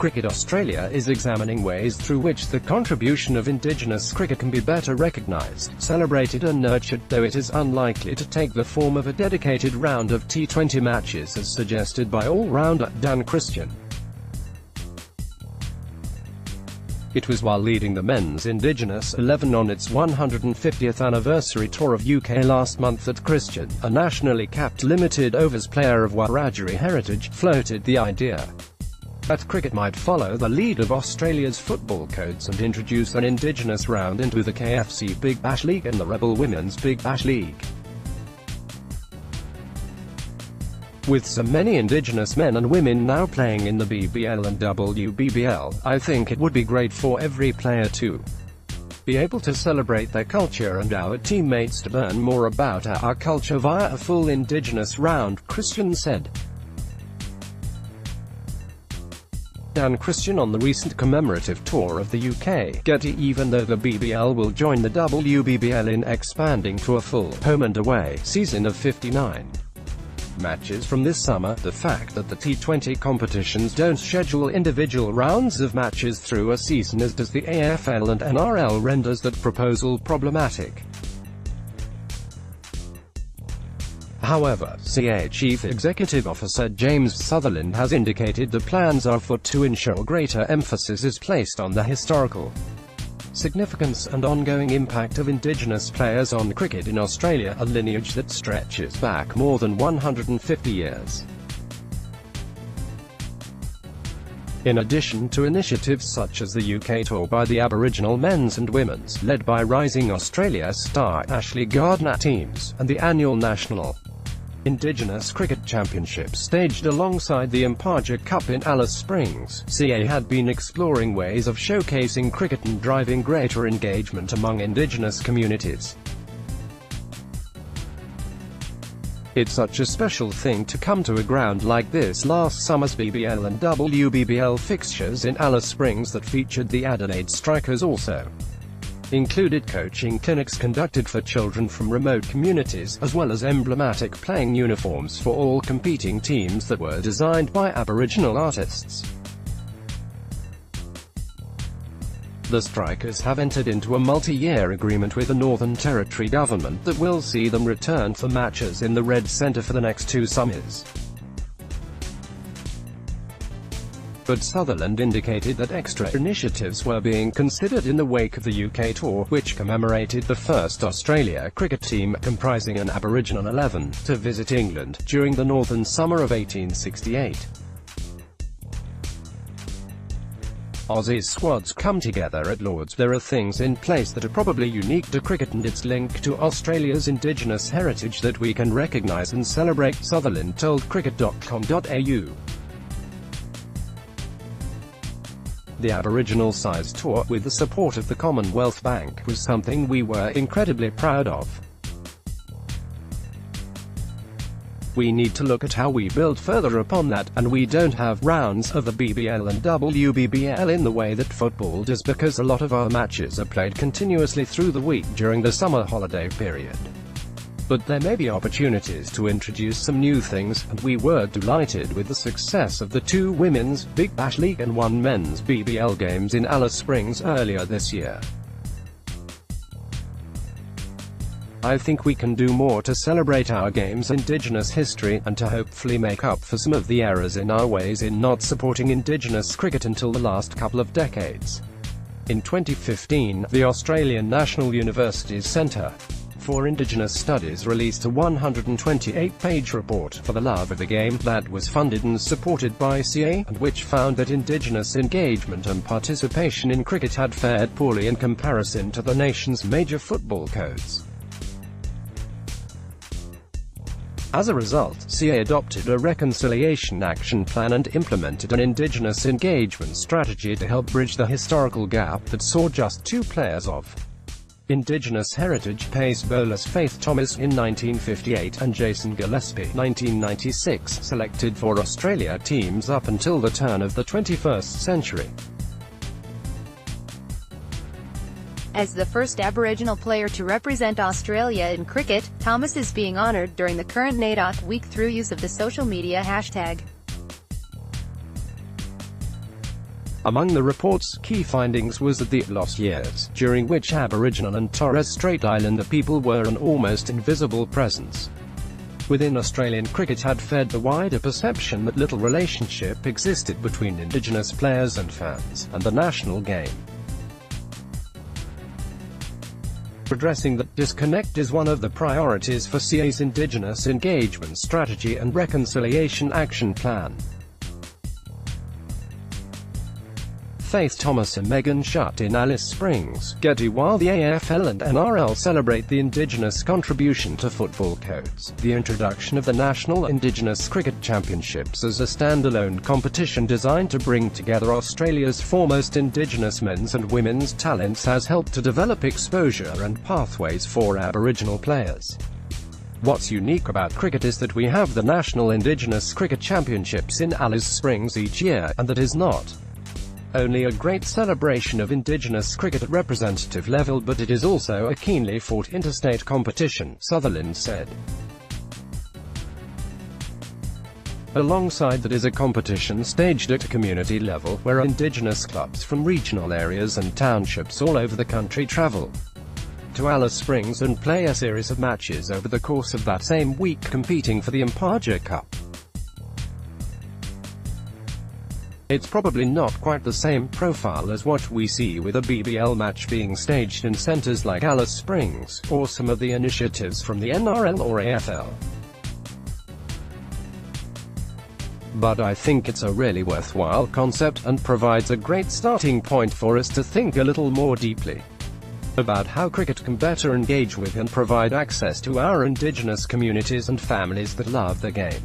Cricket Australia is examining ways through which the contribution of Indigenous cricket can be better recognised, celebrated and nurtured, though it is unlikely to take the form of a dedicated round of T20 matches as suggested by all-rounder Dan Christian. It was while leading the men's Indigenous 11 on its 150th anniversary tour of UK last month that Christian, a nationally capped limited overs player of Wiradjuri heritage, floated the idea that cricket might follow the lead of Australia's football codes and introduce an Indigenous round into the KFC Big Bash League and the Rebel Women's Big Bash League. With so many Indigenous men and women now playing in the BBL and WBBL, I think it would be great for every player to be able to celebrate their culture and our teammates to learn more about our culture via a full Indigenous round, Christian said. Dan Christian on the recent commemorative tour of the UK, even though the BBL will join the WBBL in expanding to a full home and away season of 59 matches from this summer, the fact that the T20 competitions don't schedule individual rounds of matches through a season as does the AFL and NRL renders that proposal problematic. However, CA Chief Executive Officer James Sutherland has indicated the plans are afoot to ensure greater emphasis is placed on the historical significance and ongoing impact of Indigenous players on cricket in Australia, a lineage that stretches back more than 150 years. In addition to initiatives such as the UK tour by the Aboriginal men's and women's, led by Rising Australia star Ashley Gardner teams, and the annual National Indigenous Cricket Championship staged alongside the Impaja Cup in Alice Springs, CA had been exploring ways of showcasing cricket and driving greater engagement among Indigenous communities. It's such a special thing to come to a ground like this. Last summer's BBL and WBBL fixtures in Alice Springs that featured the Adelaide Strikers also included coaching clinics conducted for children from remote communities, as well as emblematic playing uniforms for all competing teams that were designed by Aboriginal artists. The Strikers have entered into a multi-year agreement with the Northern Territory government that will see them return for matches in the Red Centre for the next 2 summers. But Sutherland indicated that extra initiatives were being considered in the wake of the UK tour, which commemorated the first Australia cricket team, comprising an Aboriginal 11, to visit England during the Northern Summer of 1868. Aussie's squads come together at Lord's. There are things in place that are probably unique to cricket and its link to Australia's Indigenous heritage that we can recognise and celebrate, Sutherland told cricket.com.au. The Aboriginal Size Tour, with the support of the Commonwealth Bank, was something we were incredibly proud of. We need to look at how we build further upon that, and we don't have rounds of the BBL and WBBL in the way that football does because a lot of our matches are played continuously through the week during the summer holiday period. But there may be opportunities to introduce some new things, and we were delighted with the success of the 2 women's Big Bash League and 1 men's BBL games in Alice Springs earlier this year. I think we can do more to celebrate our game's Indigenous history, and to hopefully make up for some of the errors in our ways in not supporting Indigenous cricket until the last couple of decades. In 2015, the Australian National University's Centre for Indigenous Studies released a 128-page report, For the Love of the Game, that was funded and supported by CA, and which found that Indigenous engagement and participation in cricket had fared poorly in comparison to the nation's major football codes. As a result, CA adopted a reconciliation action plan and implemented an Indigenous engagement strategy to help bridge the historical gap that saw just 2 players of Indigenous heritage, pace bowlers Faith Thomas in 1958 and Jason Gillespie 1996, selected for Australia teams up until the turn of the 21st century. As the first Aboriginal player to represent Australia in cricket, Thomas is being honoured during the current NAIDOC week through use of the social media hashtag Among the report's key findings was that the lost years, during which Aboriginal and Torres Strait Islander people were an almost invisible presence within Australian cricket, had fed the wider perception that little relationship existed between Indigenous players and fans, and the national game. Addressing that disconnect is one of the priorities for CA's Indigenous Engagement Strategy and Reconciliation Action Plan. Faith Thomas and Megan Shutt in Alice Springs, Getty. While the AFL and NRL celebrate the Indigenous contribution to football codes, the introduction of the National Indigenous Cricket Championships as a standalone competition designed to bring together Australia's foremost Indigenous men's and women's talents has helped to develop exposure and pathways for Aboriginal players. What's unique about cricket is that we have the National Indigenous Cricket Championships in Alice Springs each year, and that is not only a great celebration of Indigenous cricket at representative level, but it is also a keenly fought interstate competition, Sutherland said. Alongside that is a competition staged at a community level, where Indigenous clubs from regional areas and townships all over the country travel to Alice Springs and play a series of matches over the course of that same week, competing for the Empaja Cup. It's probably not quite the same profile as what we see with a BBL match being staged in centres like Alice Springs, or some of the initiatives from the NRL or AFL. But I think it's a really worthwhile concept, and provides a great starting point for us to think a little more deeply about how cricket can better engage with and provide access to our Indigenous communities and families that love the game.